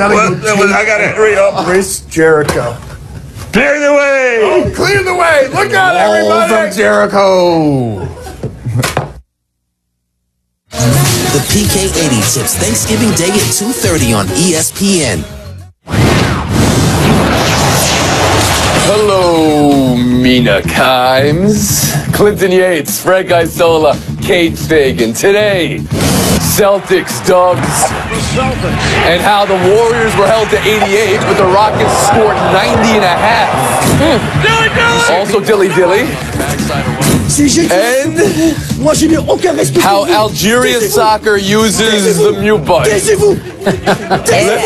I got to hurry up. Chris Jericho. Clear the way. Oh, clear the way. Look out, everybody. From Jericho. The PK80 tips Thanksgiving Day at 2:30 on ESPN. Hello, Mina Kimes. Clinton Yates, Frank Isola, Kate Fagan. Today, Celtics dubs, and how the Warriors were held to 88, but the Rockets scored 90 and a half. Also Dilly Dilly. And how Algeria soccer uses the mute button. Let's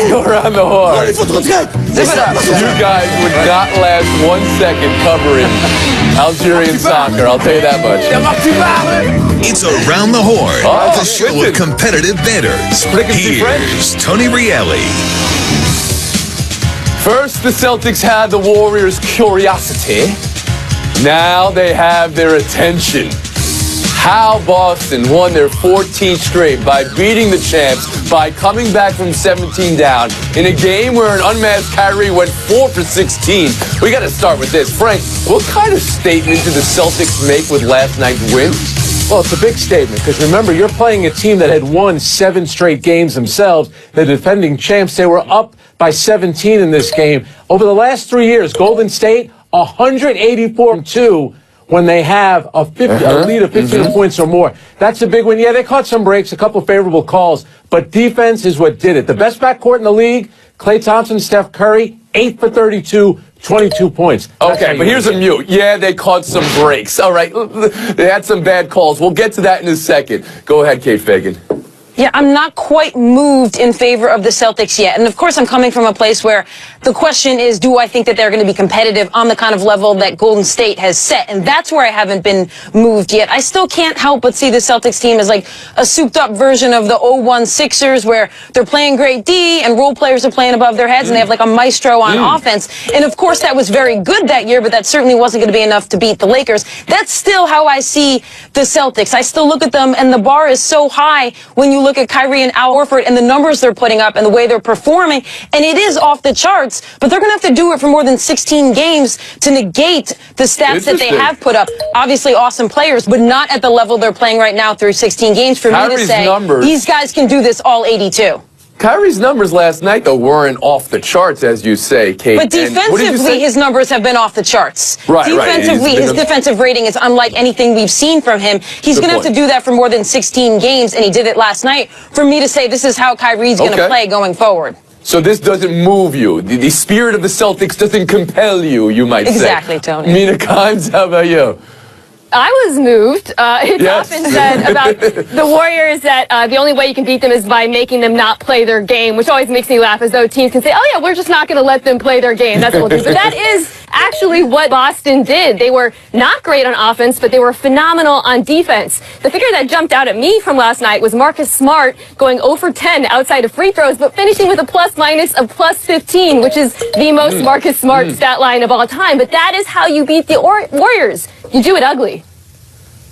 go around the horn. You guys would not last 1 second covering Algerian soccer, I'll tell you that much. It's Around the Horn, the show of competitive banter. Here's Tony Reale. First, the Celtics had the Warriors' curiosity. Now they have their attention. How Boston won their 14th straight by beating the champs, by coming back from 17 down in a game where an unmasked Kyrie went 4 for 16. We got to start with this. Frank, what kind of statement did the Celtics make with last night's win? Well, it's a big statement because remember, you're playing a team that had won 7 straight games themselves. The defending champs, they were up by 17 in this game. Over the last 3 years, Golden State, 184-2 when they have a lead of 15 points or more. That's a big win. Yeah, they caught some breaks, a couple favorable calls, but defense is what did it. The best backcourt in the league, Klay Thompson, Steph Curry, 8 for 32, 22 points. Okay, but here's a mute. Yeah, they caught some breaks. All right, they had some bad calls. We'll get to that in a second. Go ahead, Kate Fagan. Yeah, I'm not quite moved in favor of the Celtics yet. And of course, I'm coming from a place where the question is, do I think that they're going to be competitive on the kind of level that Golden State has set? And that's where I haven't been moved yet. I still can't help but see the Celtics team as like a souped up version of the 0-1 Sixers, where they're playing great D and role players are playing above their heads and they have like a maestro on offense. And of course, that was very good that year, but that certainly wasn't going to be enough to beat the Lakers. That's still how I see the Celtics. I still look at them and the bar is so high when you look at Kyrie and Al Horford and the numbers they're putting up and the way they're performing, and it is off the charts, but they're going to have to do it for more than 16 games to negate the stats that they have put up. Obviously awesome players, but not at the level they're playing right now through 16 games for me to say these guys can do this all 82. Kyrie's numbers last night, though, weren't off the charts, as you say, Kate. But defensively, his numbers have been off the charts. Defensively, his defensive rating is unlike anything we've seen from him. He's going to have to do that for more than 16 games, and he did it last night, for me to say this is how Kyrie's going to play going forward. So this doesn't move you. The spirit of the Celtics doesn't compel you, you might say. Exactly, Tony. Mina Kimes, how about you? I was moved. It's often said about the Warriors that the only way you can beat them is by making them not play their game, which always makes me laugh, as though teams can say, oh yeah, we're just not going to let them play their game. That's what we'll do. But that is actually what Boston did. They were not great on offense, but they were phenomenal on defense. The figure that jumped out at me from last night was Marcus Smart going 0 for 10 outside of free throws, but finishing with a plus-minus of plus 15, which is the most Marcus Smart stat line of all time. But that is how you beat the Warriors. You do it ugly.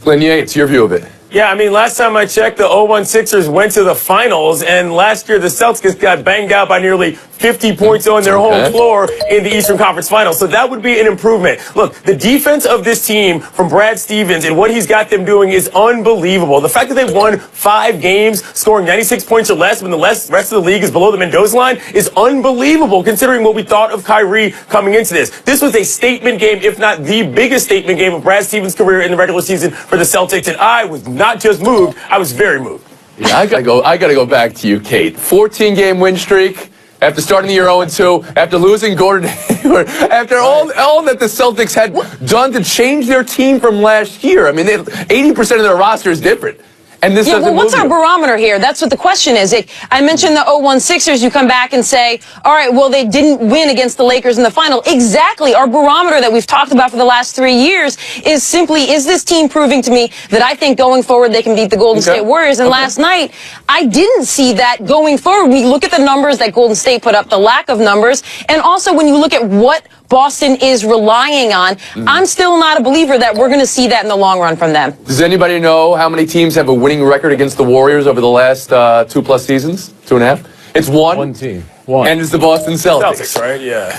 Glenn Yates, your view of it. Yeah, I mean, last time I checked, the 0-1 Sixers went to the finals, and last year the Celtics got banged out by nearly 50 points on their home floor in the Eastern Conference Finals. So that would be an improvement. Look, the defense of this team from Brad Stevens and what he's got them doing is unbelievable. The fact that they've won 5 games, scoring 96 points or less when the rest of the league is below the Mendoza line is unbelievable, considering what we thought of Kyrie coming into this. This was a statement game, if not the biggest statement game of Brad Stevens' career in the regular season for the Celtics, and I was not just moved, I was very moved. Yeah, I gotta go back to you, Kate. 14-game win streak. After starting the year 0-2, after losing Gordon Hayward, after all that the Celtics had done to change their team from last year. I mean, 80% of their roster is different. And this doesn't what's move our barometer here? That's what the question is. I mentioned the 0-1 Sixers. You come back and say, all right, well, they didn't win against the Lakers in the final. Exactly. Our barometer that we've talked about for the last 3 years is simply, is this team proving to me that I think going forward they can beat the Golden State Warriors? And last night, I didn't see that going forward. We look at the numbers that Golden State put up, the lack of numbers, and also when you look at what Boston is relying on, I'm still not a believer that we're going to see that in the long run from them. Does anybody know how many teams have a winning record against the Warriors over the last 2+ seasons? 2.5? It's one. One team. One. And it's the Boston Celtics. Celtics, right? Yeah.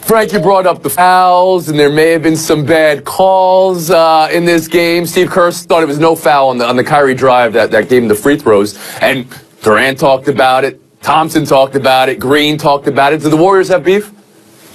Frank, you brought up the fouls, and there may have been some bad calls in this game. Steve Kerr thought it was no foul on the Kyrie drive that gave him the free throws. And Durant talked about it. Thompson talked about it. Green talked about it. Do the Warriors have beef?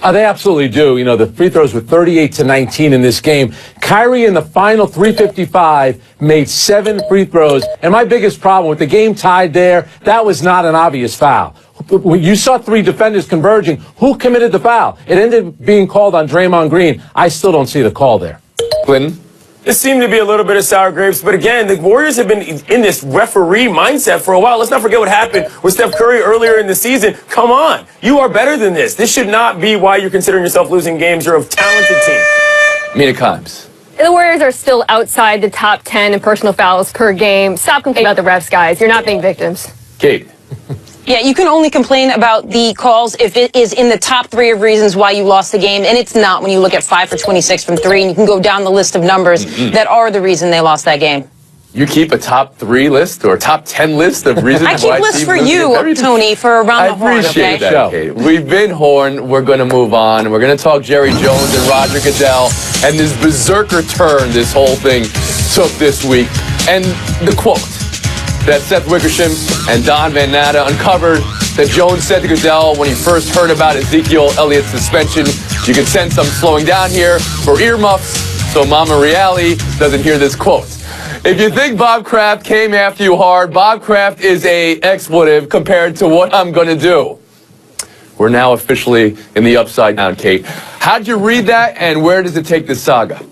They absolutely do. You know, the free throws were 38-19 in this game. Kyrie in the final 3:55 made 7 free throws. And my biggest problem with the game tied there, that was not an obvious foul. You saw 3 defenders converging. Who committed the foul? It ended up being called on Draymond Green. I still don't see the call there. Clinton? This seemed to be a little bit of sour grapes, but again, the Warriors have been in this referee mindset for a while. Let's not forget what happened with Steph Curry earlier in the season. Come on. You are better than this. This should not be why you're considering yourself losing games. You're a talented team. Mina Kimes. The Warriors are still outside the top 10 in personal fouls per game. Stop complaining about the refs, guys. You're not being victims. Kate. Yeah, you can only complain about the calls if it is in the top 3 of reasons why you lost the game, and it's not when you look at 5 for 26 from 3, and you can go down the list of numbers that are the reason they lost that game. You keep a top 3 list or a top 10 list of reasons I keep why lists teams for lose you, games? Tony, for Around the Horn, I appreciate okay? that, Kate. We've been horned. We're going to move on. We're going to talk Jerry Jones and Roger Goodell and this berserker turn this whole thing took this week. And the quote that Seth Wickersham and Don Van Natta uncovered that Jones said to Goodell when he first heard about Ezekiel Elliott's suspension. You can sense I'm slowing down here for earmuffs so Mama Reale doesn't hear this quote. If you think Bob Kraft came after you hard, Bob Kraft is a expletive compared to what I'm going to do. We're now officially in the upside down, Kate. How'd you read that, and where does it take this saga?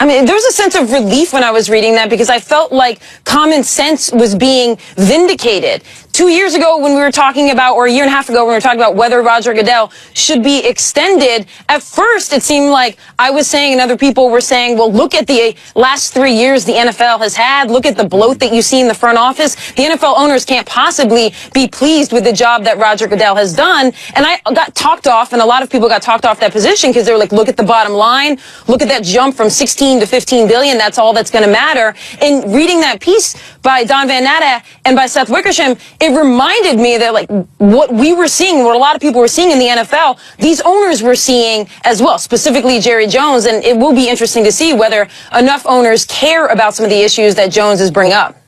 I mean, there's a sense of relief when I was reading that because I felt like common sense was being vindicated. 2 years ago when we were talking about, or a year and a half ago when we were talking about whether Roger Goodell should be extended, at first it seemed like I was saying and other people were saying, well, look at the last 3 years the NFL has had. Look at the bloat that you see in the front office. The NFL owners can't possibly be pleased with the job that Roger Goodell has done. And I got talked off, and a lot of people got talked off that position because they were like, look at the bottom line. Look at that jump from 16 to 15 billion. That's all that's going to matter. And reading that piece by Don Van Natta and by Seth Wickersham, it reminded me that like what we were seeing, what a lot of people were seeing in the NFL, these owners were seeing as well, specifically Jerry Jones. And it will be interesting to see whether enough owners care about some of the issues that Jones is bringing up.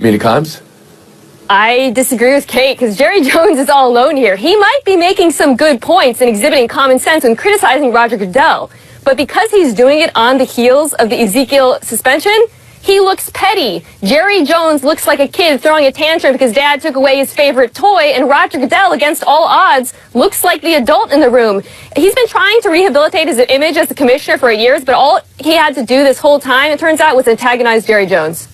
Mina Kimes? I disagree with Kate because Jerry Jones is all alone here. He might be making some good points and exhibiting common sense when criticizing Roger Goodell. But because he's doing it on the heels of the Ezekiel suspension, he looks petty. Jerry Jones looks like a kid throwing a tantrum because dad took away his favorite toy, and Roger Goodell, against all odds, looks like the adult in the room. He's been trying to rehabilitate his image as the commissioner for years, but all he had to do this whole time, it turns out, was antagonize Jerry Jones.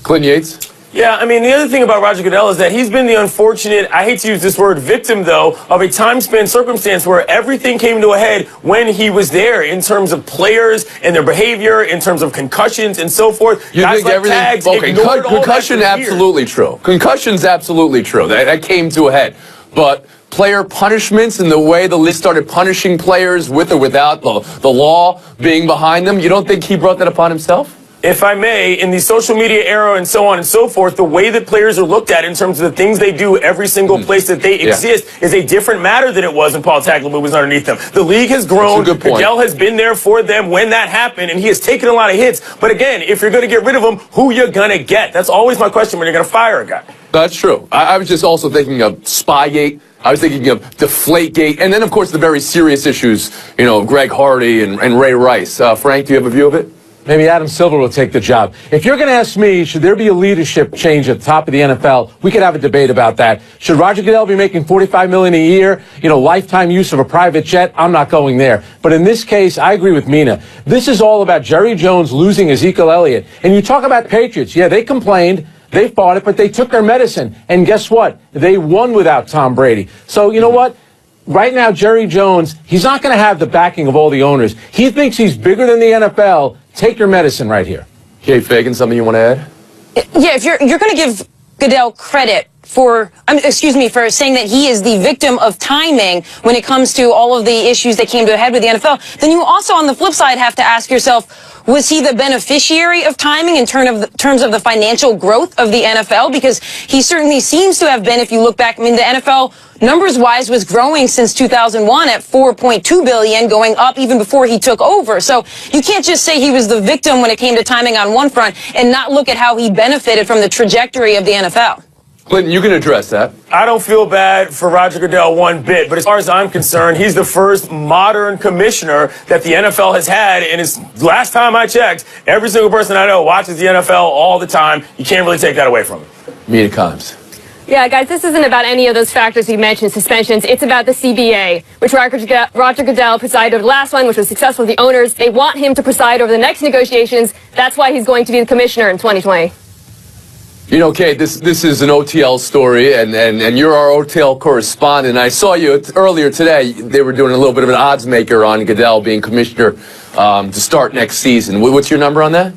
Clinton Yates? Yeah, I mean, the other thing about Roger Goodell is that he's been the unfortunate, I hate to use this word, victim, though, of a time-span circumstance where everything came to a head when he was there in terms of players and their behavior, in terms of concussions and so forth. You think everything? Tags, Okay, concussion absolutely true. Concussion's absolutely true. That came to a head. But player punishments and the way the league started punishing players with or without the law being behind them, you don't think he brought that upon himself? If I may, in the social media era and so on and so forth, the way that players are looked at in terms of the things they do every single place that they exist is a different matter than it was when Paul Tagliabue was underneath them. The league has grown. Goodell has been there for them when that happened, and he has taken a lot of hits. But again, if you're going to get rid of him, who you going to get? That's always my question when you're going to fire a guy. That's true. I was just also thinking of Spygate. I was thinking of Deflategate. And then, of course, the very serious issues, you know, Greg Hardy and Ray Rice. Frank, do you have a view of it? Maybe Adam Silver will take the job. If you're going to ask me, should there be a leadership change at the top of the NFL, we could have a debate about that. Should Roger Goodell be making $45 million a year, you know, lifetime use of a private jet? I'm not going there. But in this case, I agree with Mina. This is all about Jerry Jones losing Ezekiel Elliott. And you talk about Patriots. Yeah, they complained. They fought it, but they took their medicine. And guess what? They won without Tom Brady. So you know what? Right now, Jerry Jones, he's not going to have the backing of all the owners. He thinks he's bigger than the NFL. Take your medicine right here. Kate Fagan, something you want to add? Yeah, if you're going to give Goodell credit for saying that he is the victim of timing when it comes to all of the issues that came to a head with the NFL, then you also, on the flip side, have to ask yourself, was he the beneficiary of timing in terms of the financial growth of the NFL? Because he certainly seems to have been, if you look back, I mean, the NFL, numbers-wise, was growing since 2001 at $4.2 billion, going up even before he took over. So you can't just say he was the victim when it came to timing on one front and not look at how he benefited from the trajectory of the NFL. Clinton, you can address that. I don't feel bad for Roger Goodell one bit, but as far as I'm concerned, he's the first modern commissioner that the NFL has had. And it's last time I checked, every single person I know watches the NFL all the time. You can't really take that away from him. Mina Kimes. Yeah, guys, this isn't about any of those factors you mentioned, suspensions. It's about the CBA, which Roger Goodell presided over the last one, which was successful with the owners. They want him to preside over the next negotiations. That's why he's going to be the commissioner in 2020. You know, Kate, this is an OTL story, and you're our OTL correspondent. I saw you earlier today. They were doing a little bit of an odds maker on Goodell being commissioner to start next season. What's your number on that?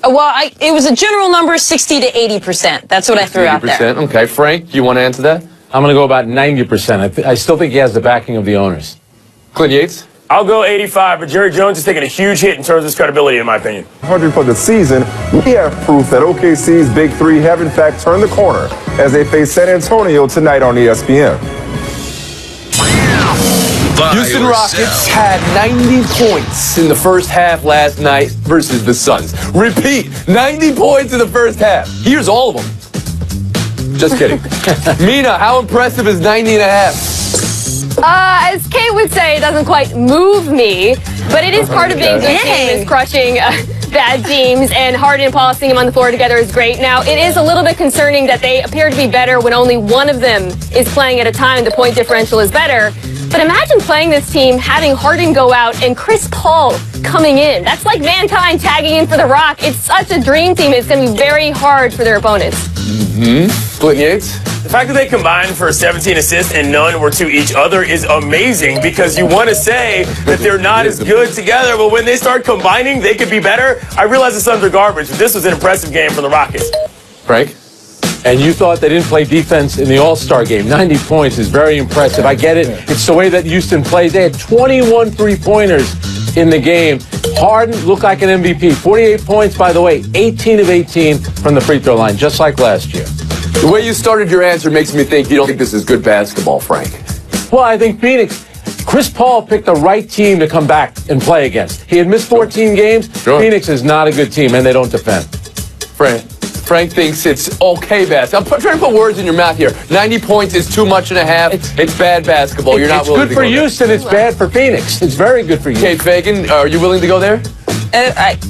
Well, it was a general number, 60 to 80%. That's what I threw out there. Okay. Frank, do you want to answer that? I'm going to go about 90%. I still think he has the backing of the owners. Clint Yates? I'll go 85, but Jerry Jones is taking a huge hit in terms of his credibility, in my opinion. 100 for the season, we have proof that OKC's Big Three have in fact turned the corner as they face San Antonio tonight on ESPN. Houston Rockets had 90 points in the first half last night versus the Suns. Repeat, 90 points in the first half. Here's all of them. Just kidding. Mina, how impressive is 90 and a half? As Kate would say, it doesn't quite move me, but it is part of being a good team is crushing bad teams, and Harden and Paul seeing them on the floor together is great. Now, it is a little bit concerning that they appear to be better when only one of them is playing at a time. The point differential is better. But imagine playing this team, having Harden go out, and Chris Paul coming in. That's like Mankind tagging in for The Rock. It's such a dream team. It's going to be very hard for their opponents. Clinton Yates? The fact that they combined for 17 assists and none were to each other is amazing, because you want to say that they're not as good together, but when they start combining, they could be better. I realize the Suns are garbage, but this was an impressive game for the Rockets. Frank? And you thought they didn't play defense in the All-Star game. 90 points is very impressive. I get it. It's the way that Houston plays. They had 21 three-pointers in the game. Harden looked like an MVP. 48 points, by the way, 18 of 18 from the free throw line, just like last year. The way you started your answer makes me think you don't think this is good basketball, Frank. Well, I think Chris Paul picked the right team to come back and play against. He had missed 14 games. Phoenix is not a good team, and they don't defend. Frank thinks it's okay basketball. I'm trying to put words in your mouth here. 90 points is too much and a half. It's bad basketball. You're not willing to go there. It's good for Houston. It's bad for Phoenix. It's very good for you. Kate Fagan, are you willing to go there?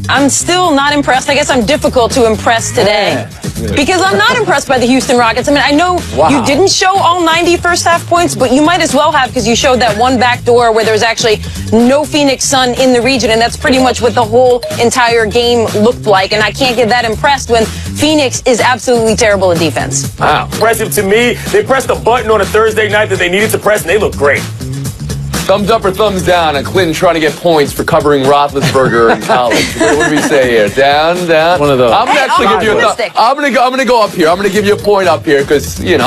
I'm still not impressed. I guess I'm difficult to impress today. Because I'm not impressed by the Houston Rockets. I mean, I know you didn't show all 90 first half points, but you might as well have, because you showed that one back door where there was actually no Phoenix Sun in the region, and that's pretty much what the whole entire game looked like. And I can't get that impressed when Phoenix is absolutely terrible at defense. Wow. Impressive to me. They pressed a button on a Thursday night that they needed to press, and they look great. Thumbs up or thumbs down on Clinton trying to get points for covering Roethlisberger in college. What do we say here? Down. One of those. I'm gonna actually give you a thumb. I'm gonna go up here. I'm gonna give you a point up here because you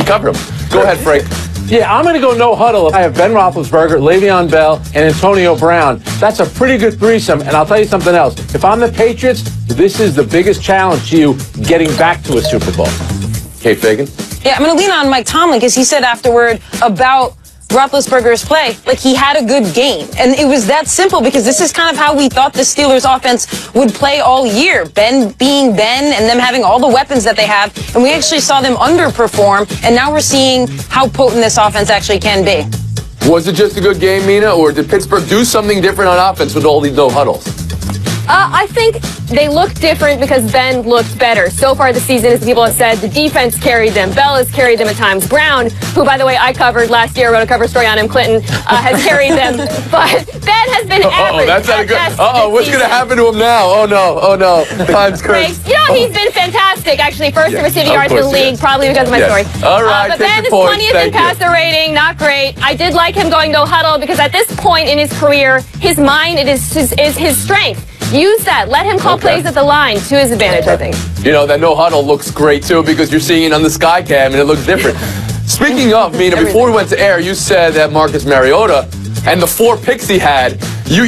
cover him. Go ahead, Frank. Yeah, I'm going to go no huddle. I have Ben Roethlisberger, Le'Veon Bell, and Antonio Brown. That's a pretty good threesome, and I'll tell you something else. If I'm the Patriots, this is the biggest challenge to you getting back to a Super Bowl. Kate Fagan? Yeah, I'm going to lean on Mike Tomlin because he said afterward about Roethlisberger's play, like he had a good game. And it was that simple because this is kind of how we thought the Steelers offense would play all year. Ben being Ben and them having all the weapons that they have. And we actually saw them underperform. And now we're seeing how potent this offense actually can be. Was it just a good game, Mina, or did Pittsburgh do something different on offense with all these no huddles? I think they look different because Ben looked better. So far this season, as people have said, the defense carried them. Bell has carried them at times. Brown, who, by the way, I covered last year, wrote a cover story on him, Clinton, has carried them. But Ben has been average. That's not a good. What's going to happen to him now? Oh, no. Time's cursed. You know, he's been fantastic, actually. First in receiving yards in the league, probably because of my story. All right, but Ben is 20th in passer rating, not great. I did like him going no huddle because at this point in his career, his mind is his strength. Use that. Let him call plays at the line to his advantage, I think. You know, that no huddle looks great, too, because you're seeing it on the sky cam, and it looks different. Speaking of, Mina, before we went to air, you said that Marcus Mariota and the 4 picks he had, you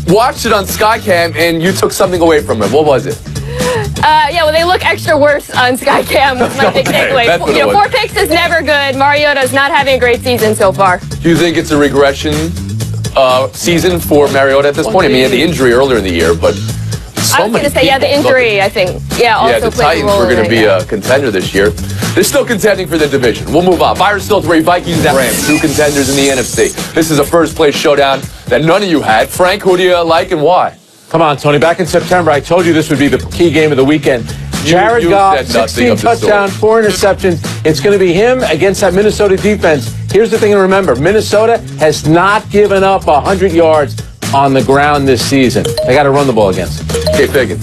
watched it on Skycam and you took something away from it. What was it? Yeah, well, they look extra worse on Skycam. Was my big takeaway. 4 picks is never good. Mariota's not having a great season so far. Do you think it's a regression season for Mariota at this point? I mean, he had the injury earlier in the year, but I was going to say, the injury, I think. Also the Titans were going to be a contender this year. They're still contending for the division. We'll move on. Fire still 3, Vikings and Rams, 2 contenders in the NFC. This is a first-place showdown that none of you had. Frank, who do you like and why? Come on, Tony. Back in September, I told you this would be the key game of the weekend. Jared Goff, 16 touchdowns, 4 interceptions. It's going to be him against that Minnesota defense. Here's the thing to remember. Minnesota has not given up 100 yards on the ground this season. They got to run the ball against him. Okay, Fagan.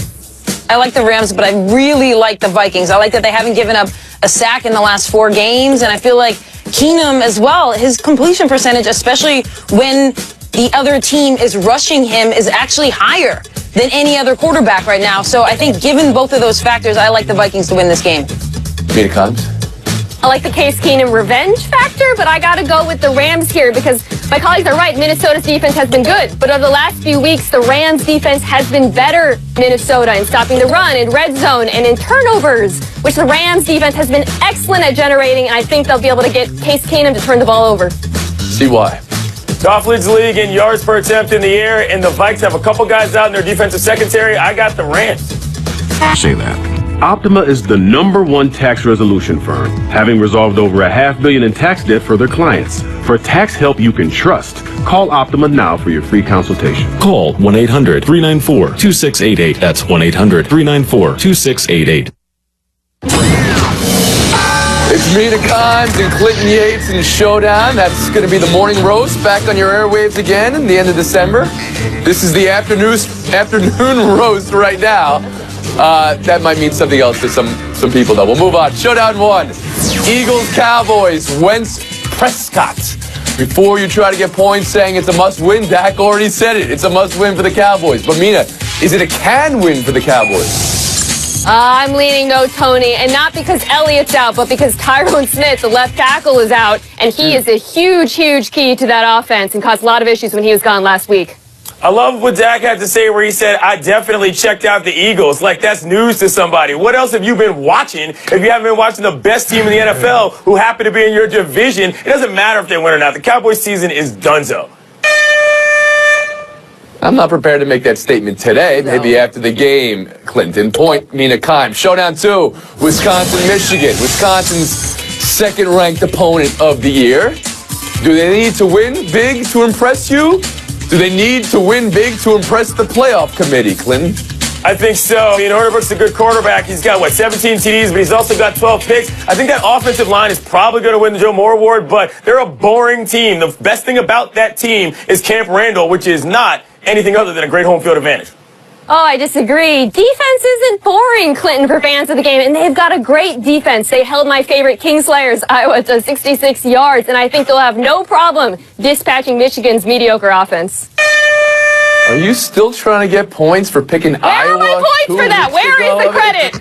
I like the Rams, but I really like the Vikings. I like that they haven't given up a sack in the last 4 games, and I feel like Keenum as well, his completion percentage, especially when the other team is rushing him, is actually higher than any other quarterback right now. So I think given both of those factors, I like the Vikings to win this game. Mina Kimes? I like the Case Keenum revenge factor, but I got to go with the Rams here because my colleagues are right. Minnesota's defense has been good, but over the last few weeks, the Rams defense has been better, Minnesota, in stopping the run, in red zone, and in turnovers, which the Rams defense has been excellent at generating, and I think they'll be able to get Case Keenum to turn the ball over. See why. Goff leads the league in yards per attempt in the air, and the Vikes have a couple guys out in their defensive secondary. I got the Rams. Say that. Optima is the #1 tax resolution firm, having resolved over $500 million in tax debt for their clients. For tax help you can trust, call Optima now for your free consultation. Call 1-800-394-2688. That's 1-800-394-2688. It's Mina Kimes and Clinton Yates in Showdown. That's going to be the morning roast back on your airwaves again in the end of December. This is the afternoon roast right now. That might mean something else to some people, though. We'll move on. Showdown 1. Eagles, Cowboys, Wentz, Prescott. Before you try to get points saying it's a must-win, Dak already said it. It's a must-win for the Cowboys. But, Mina, is it a can-win for the Cowboys? I'm leaning no, Tony, and not because Elliott's out, but because Tyron Smith, the left tackle, is out, and he is a huge, huge key to that offense and caused a lot of issues when he was gone last week. I love what Dak had to say where he said, I definitely checked out the Eagles. Like, that's news to somebody. What else have you been watching if you haven't been watching the best team in the NFL who happen to be in your division? It doesn't matter if they win or not. The Cowboys season is donezo. I'm not prepared to make that statement today. No. Maybe after the game, Clinton. Point, Mina Kimes. Showdown 2, Wisconsin, Michigan. Wisconsin's second-ranked opponent of the year. Do they need to win big to impress you? Do they need to win big to impress the playoff committee, Clinton? I think so. I mean, Hornibrook's a good quarterback. He's got, 17 TDs, but he's also got 12 picks. I think that offensive line is probably going to win the Joe Moore Award, but they're a boring team. The best thing about that team is Camp Randall, which is not anything other than a great home field advantage. Oh, I disagree. Defense isn't boring, Clinton, for fans of the game, and they've got a great defense. They held my favorite Kingslayers, Iowa, to 66 yards, and I think they'll have no problem dispatching Michigan's mediocre offense. Are you still trying to get points for picking Iowa? Where are my points for that? Where is the credit?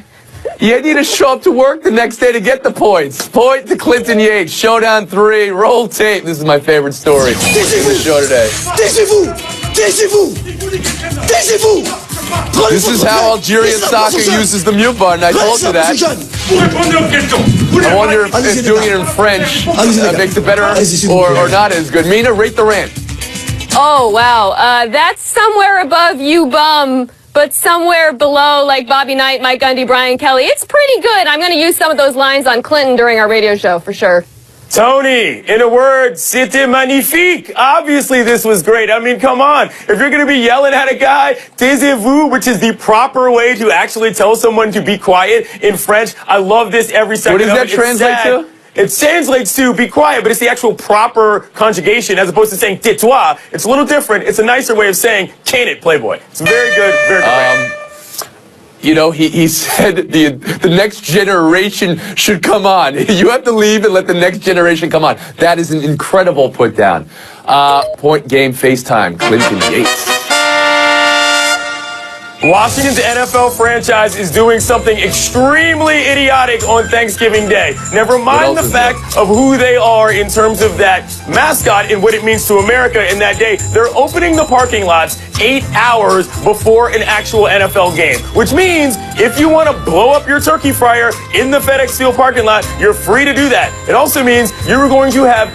You need to show up to work the next day to get the points. Point to Clinton Yates. Showdown 3. Roll tape. This is my favorite story in the show today. This is how Algerian soccer uses the mute button. I told you that. I wonder if doing it in French makes it better or not as good. Mina, rate the rant. Oh, wow. That's somewhere above you bum, but somewhere below, like Bobby Knight, Mike Gundy, Brian Kelly. It's pretty good. I'm going to use some of those lines on Clinton during our radio show, for sure. Tony, in a word, c'était magnifique. Obviously, this was great. I mean, come on. If you're going to be yelling at a guy, taisez-vous, which is the proper way to actually tell someone to be quiet in French. I love this every second. What does that translate to? It translates to be quiet, but it's the actual proper conjugation as opposed to saying tais-toi. It's a little different. It's a nicer way of saying, can it, Playboy? It's very good, very good. You know, he said the next generation should come on. You have to leave and let the next generation come on. That is an incredible put down. Point game FaceTime, Clinton Yates. Washington's NFL franchise is doing something extremely idiotic on Thanksgiving Day. Never mind the fact of who they are in terms of that mascot and what it means to America in that day. They're opening the parking lots 8 hours before an actual NFL game, which means if you want to blow up your turkey fryer in the FedEx Field parking lot, you're free to do that. It also means you're going to have